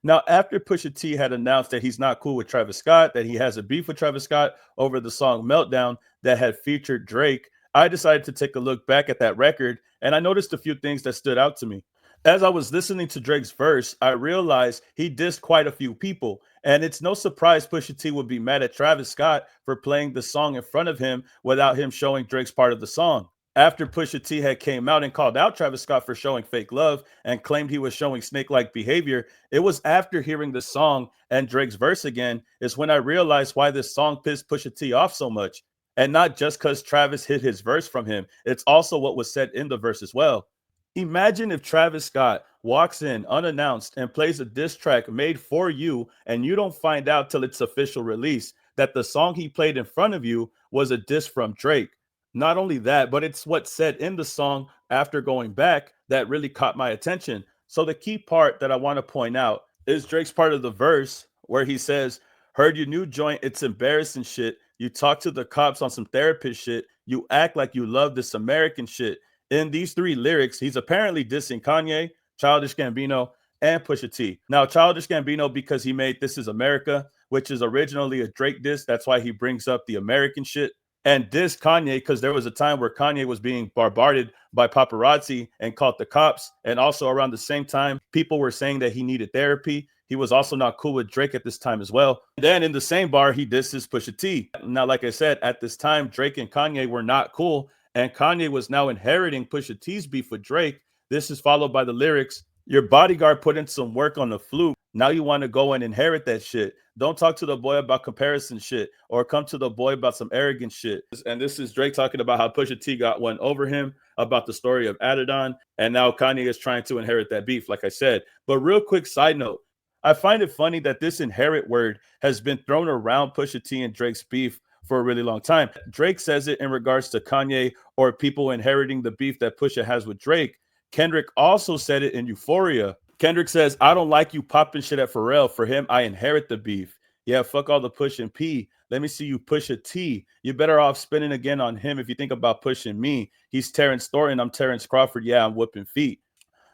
Now, after Pusha T had announced that he's not cool with Travis Scott, that he has a beef with Travis Scott over the song Meltdown that had featured Drake, I decided to take a look back at that record and I noticed a few things that stood out to me. As I was listening to Drake's verse, I realized he dissed quite a few people. And it's no surprise Pusha T would be mad at Travis Scott for playing the song in front of him without him showing Drake's part of the song. After Pusha T had came out and called out Travis Scott for showing fake love and claimed he was showing snake-like behavior, it was after hearing the song and Drake's verse again is when I realized why this song pissed Pusha T off so much. And not just because Travis hid his verse from him, it's also what was said in the verse as well. Imagine if Travis Scott walks in unannounced and plays a diss track made for you, and you don't find out till its official release that the song he played in front of you was a diss from Drake. Not only that, but it's what's said in the song after going back that really caught my attention. So, the key part that I want to point out is Drake's part of the verse where he says, "Heard your new joint, it's embarrassing shit. You talk to the cops on some therapist shit. You act like you love this American shit." In these three lyrics, he's apparently dissing Kanye, Childish Gambino, and Pusha T. Now, Childish Gambino, because he made This Is America, which is originally a Drake diss. That's why he brings up the American shit. And diss Kanye, because there was a time where Kanye was being bombarded by paparazzi and called the cops. And also around the same time, people were saying that he needed therapy. He was also not cool with Drake at this time as well. And then in the same bar, he disses Pusha T. Now, like I said, at this time, Drake and Kanye were not cool. And Kanye was now inheriting Pusha T's beef with Drake. This is followed by the lyrics, "Your bodyguard put in some work on the flute. Now you want to go and inherit that shit. Don't talk to the boy about comparison shit or come to the boy about some arrogant shit." And this is Drake talking about how Pusha T got one over him about the story of Adidon. And now Kanye is trying to inherit that beef, like I said. But real quick side note, I find it funny that this inherit word has been thrown around Pusha T and Drake's beef for a really long time. Drake says it in regards to Kanye or people inheriting the beef that Pusha has with Drake. Kendrick also said it in Euphoria. Kendrick says, "I don't like you popping shit at Pharrell. For him, I inherit the beef. Yeah, fuck all the push and P. Let me see you push a T. You're better off spinning again on him if you think about pushing me. He's Terrence Thornton. I'm Terrence Crawford. Yeah, I'm whooping feet."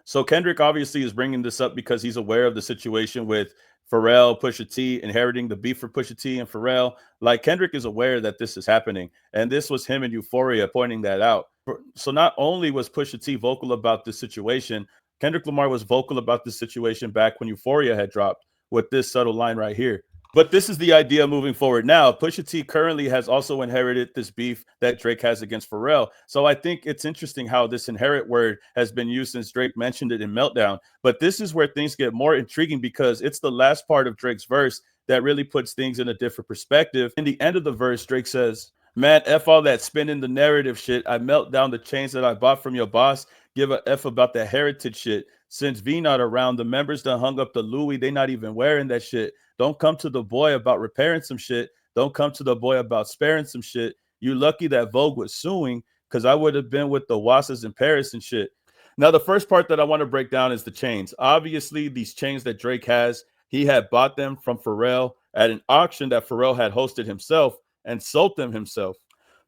So Kendrick obviously is bringing this up because he's aware of the situation with Pharrell, Pusha T, inheriting the beef for Pusha T and Pharrell. Like Kendrick is aware that this is happening. And this was him in Euphoria pointing that out. So not only was Pusha T vocal about this situation, Kendrick Lamar was vocal about this situation back when Euphoria had dropped with this subtle line right here. But this is the idea moving forward now. Pusha T currently has also inherited this beef that Drake has against Pharrell. So I think it's interesting how this inherit word has been used since Drake mentioned it in Meltdown. But this is where things get more intriguing because it's the last part of Drake's verse that really puts things in a different perspective. In the end of the verse, Drake says, "Man, F all that spinning the narrative shit. I melt down the chains that I bought from your boss. Give a F about that heritage shit. Since V not around, the members done hung up the Louis. They not even wearing that shit. Don't come to the boy about repairing some shit. Don't come to the boy about sparing some shit. You lucky that Vogue was suing because I would have been with the Wasses in Paris and shit." Now, the first part that I want to break down is the chains. Obviously, these chains that Drake has, he had bought them from Pharrell at an auction that Pharrell had hosted himself and sold them himself.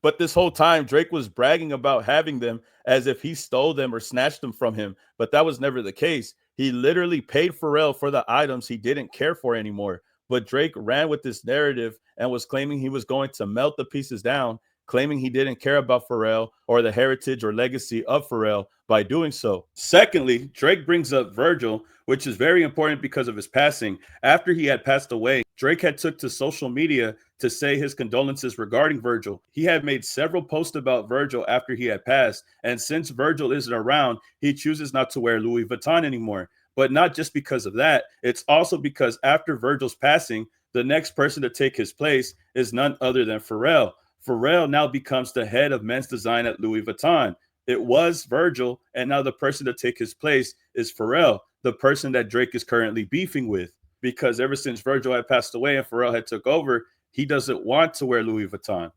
But this whole time, Drake was bragging about having them as if he stole them or snatched them from him. But that was never the case. He literally paid Pharrell for the items he didn't care for anymore. But Drake ran with this narrative and was claiming he was going to melt the pieces down, claiming he didn't care about Pharrell or the heritage or legacy of Pharrell by doing so. Secondly, Drake brings up Virgil, which is very important because of his passing. After he had passed away, Drake had took to social media to say his condolences regarding Virgil. He had made several posts about Virgil after he had passed, and since Virgil isn't around, he chooses not to wear Louis Vuitton anymore. But not just because of that, it's also because after Virgil's passing, the next person to take his place is none other than Pharrell. Pharrell now becomes the head of men's design at Louis Vuitton. It was Virgil, and now the person to take his place is Pharrell, the person that Drake is currently beefing with. Because ever since Virgil had passed away and Pharrell had took over, he doesn't want to wear Louis Vuitton.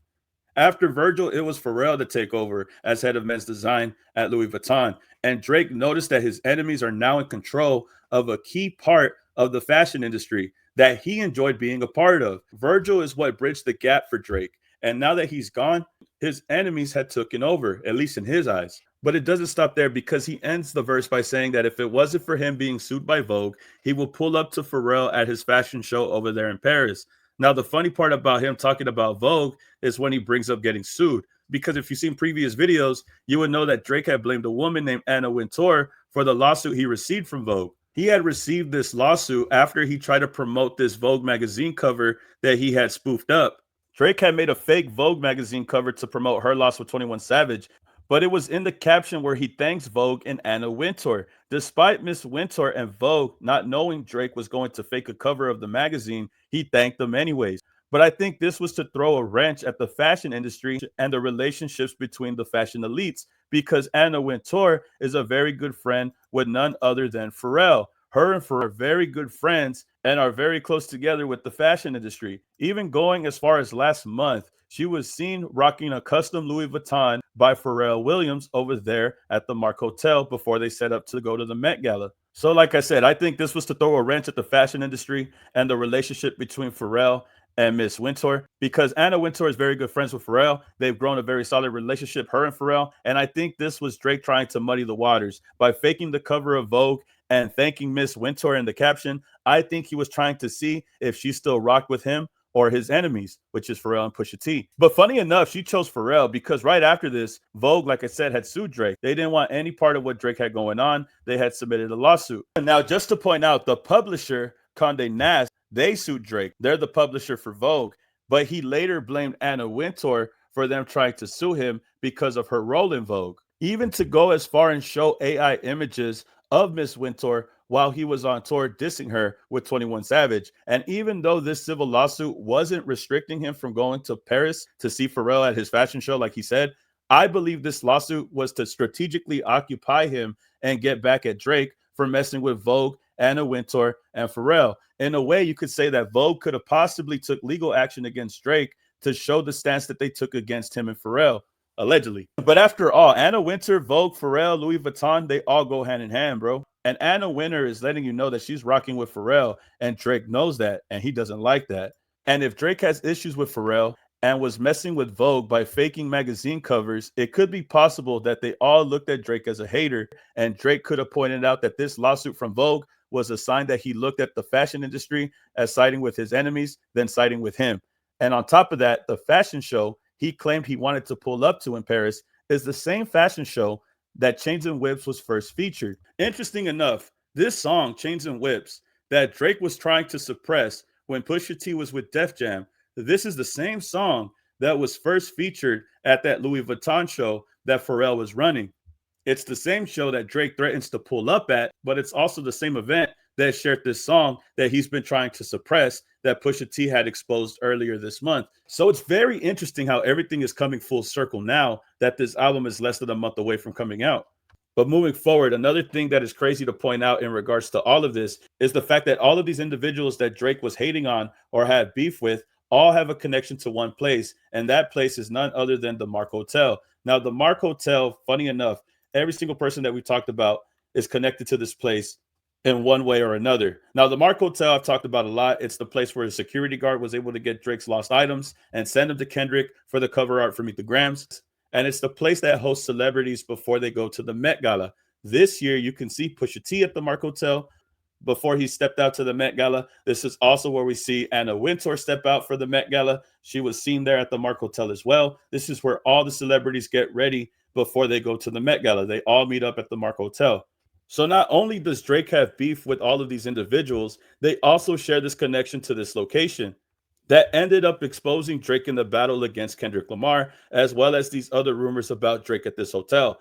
After Virgil, it was Pharrell to take over as head of men's design at Louis Vuitton. And Drake noticed that his enemies are now in control of a key part of the fashion industry that he enjoyed being a part of. Virgil is what bridged the gap for Drake. And now that he's gone, his enemies had taken over, at least in his eyes. But it doesn't stop there because he ends the verse by saying that if it wasn't for him being sued by Vogue, he will pull up to Pharrell at his fashion show over there in Paris. Now, the funny part about him talking about Vogue is when he brings up getting sued. Because if you've seen previous videos, you would know that Drake had blamed a woman named Anna Wintour for the lawsuit he received from Vogue. He had received this lawsuit after he tried to promote this Vogue magazine cover that he had spoofed up. Drake had made a fake Vogue magazine cover to promote her loss with 21 Savage, but it was in the caption where he thanks Vogue and Anna Wintour. Despite Miss Wintour and Vogue not knowing Drake was going to fake a cover of the magazine, he thanked them anyways. But I think this was to throw a wrench at the fashion industry and the relationships between the fashion elites because Anna Wintour is a very good friend with none other than Pharrell. Her and Pharrell are very good friends and are very close together with the fashion industry. Even going as far as last month, she was seen rocking a custom Louis Vuitton by Pharrell Williams over there at the Mark Hotel before they set up to go to the Met Gala. So, like I said, I think this was to throw a wrench at the fashion industry and the relationship between Pharrell and Miss Wintour because Anna Wintour is very good friends with Pharrell. They've grown a very solid relationship, her and Pharrell. And I think this was Drake trying to muddy the waters by faking the cover of Vogue and thanking Miss Wintour in the caption. I think he was trying to see if she still rocked with him or his enemies, which is Pharrell and Pusha T. But funny enough, she chose Pharrell because right after this, Vogue, like I said, had sued Drake. They didn't want any part of what Drake had going on. They had submitted a lawsuit. And now, just to point out, the publisher, Condé Nast, they sued Drake. They're the publisher for Vogue. But he later blamed Anna Wintour for them trying to sue him because of her role in Vogue. Even to go as far and show AI images of Miss Wintour while he was on tour dissing her with 21 Savage. And even though this civil lawsuit wasn't restricting him from going to Paris to see Pharrell at his fashion show, like he said, I believe this lawsuit was to strategically occupy him and get back at Drake for messing with Vogue, Anna Wintour, and Pharrell. In a way, you could say that Vogue could have possibly took legal action against Drake to show the stance that they took against him and Pharrell, allegedly. But after all, Anna Wintour, Vogue, Pharrell, Louis Vuitton, they all go hand in hand, bro. And Anna Wintour is letting you know that she's rocking with Pharrell, and Drake knows that, and he doesn't like that. And if Drake has issues with Pharrell and was messing with Vogue by faking magazine covers, it could be possible that they all looked at Drake as a hater, and Drake could have pointed out that this lawsuit from Vogue was a sign that he looked at the fashion industry as siding with his enemies, then siding with him. And on top of that, the fashion show he claimed he wanted to pull up to in Paris is the same fashion show that Chains and Whips was first featured. Interesting enough, this song, Chains and Whips, that Drake was trying to suppress when Pusha T was with Def Jam, this is the same song that was first featured at that Louis Vuitton show that Pharrell was running. It's the same show that Drake threatens to pull up at, but it's also the same event that shared this song that he's been trying to suppress that Pusha T had exposed earlier this month. So it's very interesting how everything is coming full circle now that this album is less than a month away from coming out. But moving forward, another thing that is crazy to point out in regards to all of this is the fact that all of these individuals that Drake was hating on or had beef with all have a connection to one place, and that place is none other than the Mark Hotel. Now, the Mark Hotel, funny enough, every single person that we talked about is connected to this place in one way or another. Now, the Mark Hotel, I've talked about a lot. It's the place where the security guard was able to get Drake's lost items and send them to Kendrick for the cover art for Meet the Grams. And it's the place that hosts celebrities before they go to the Met Gala. This year, you can see Pusha T at the Mark Hotel before he stepped out to the Met Gala. This is also where we see Anna Wintour step out for the Met Gala. She was seen there at the Mark Hotel as well. This is where all the celebrities get ready before they go to the Met Gala. They all meet up at the Mark Hotel. So not only does Drake have beef with all of these individuals, they also share this connection to this location that ended up exposing Drake in the battle against Kendrick Lamar, as well as these other rumors about Drake at this hotel.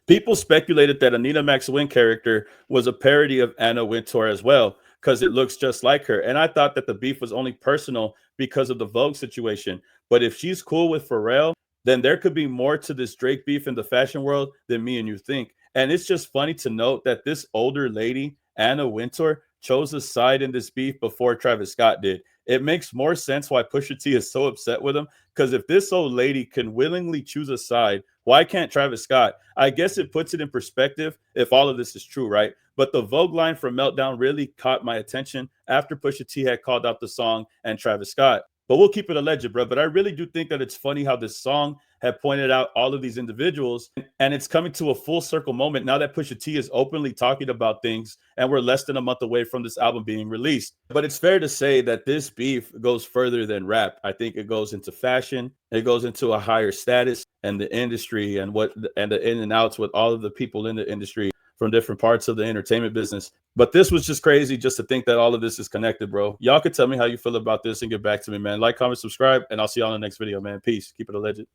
People speculated that Anita Maxwin character was a parody of Anna Wintour as well, because it looks just like her. And I thought that the beef was only personal because of the Vogue situation. But if she's cool with Pharrell, then there could be more to this Drake beef in the fashion world than me and you think. And it's just funny to note that this older lady, Anna Wintour, chose a side in this beef before Travis Scott did. It makes more sense why Pusha T is so upset with him, because if this old lady can willingly choose a side, why can't Travis Scott? I guess it puts it in perspective if all of this is true, right? But the Vogue line from Meltdown really caught my attention after Pusha T had called out the song and Travis Scott. But we'll keep it alleged, bro. But I really do think that it's funny how this song have pointed out all of these individuals, and it's coming to a full circle moment now that Pusha T is openly talking about things, and we're less than a month away from this album being released. But it's fair to say that this beef goes further than rap. I think it goes into fashion, it goes into a higher status and the industry and the in and outs with all of the people in the industry from different parts of the entertainment business. But this was just crazy just to think that all of this is connected, bro. Y'all could tell me how you feel about this and get back to me, man. Like, comment, subscribe, and I'll see y'all in the next video, man. Peace. Keep it a legend.